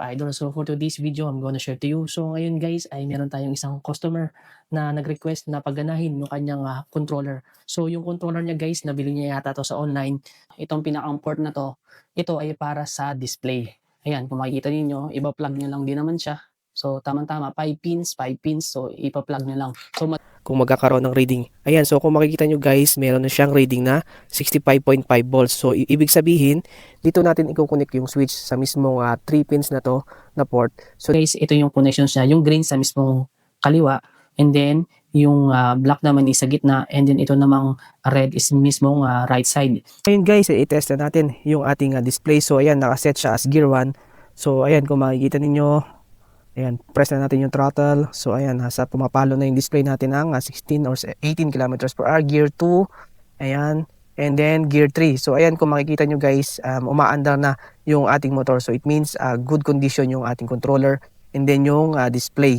Idol. So for today's video, I'm gonna share to you. So ngayon guys ay meron tayong isang customer na nag-request na pagganahin yung kanyang controller. So yung controller niya guys, nabili niya yata to sa online. Itong pinakang port na to, ito ay para sa display. Ayan, kung makikita ninyo, iba-plug niya lang din naman siya. So tamang-tama, 5 pins, 5 pins. So ipa-plug niya lang. So kung magkakaroon ng reading. Ayan, so kung makikita nyo guys, meron na siyang reading na 65.5 volts. So ibig sabihin, dito natin i-connect yung switch sa mismong 3 pins na to na port. So guys, ito yung connection niya. Yung green sa mismong kaliwa, and then yung black naman is sa gitna, and then ito namang red is mismong right side. Ayun guys, i-test na natin yung ating display. So ayan, nakaset siya as gear 1. So ayan, kung makikita ninyo, ayan, press na natin yung throttle. So ayan, nasa pumapalo na yung display natin ng 16 or 18 kilometers per hour. Gear 2, ayan, and then gear 3. So ayan, kung makikita nyo guys, umaandar na yung ating motor. So it means good condition yung ating controller and then yung display.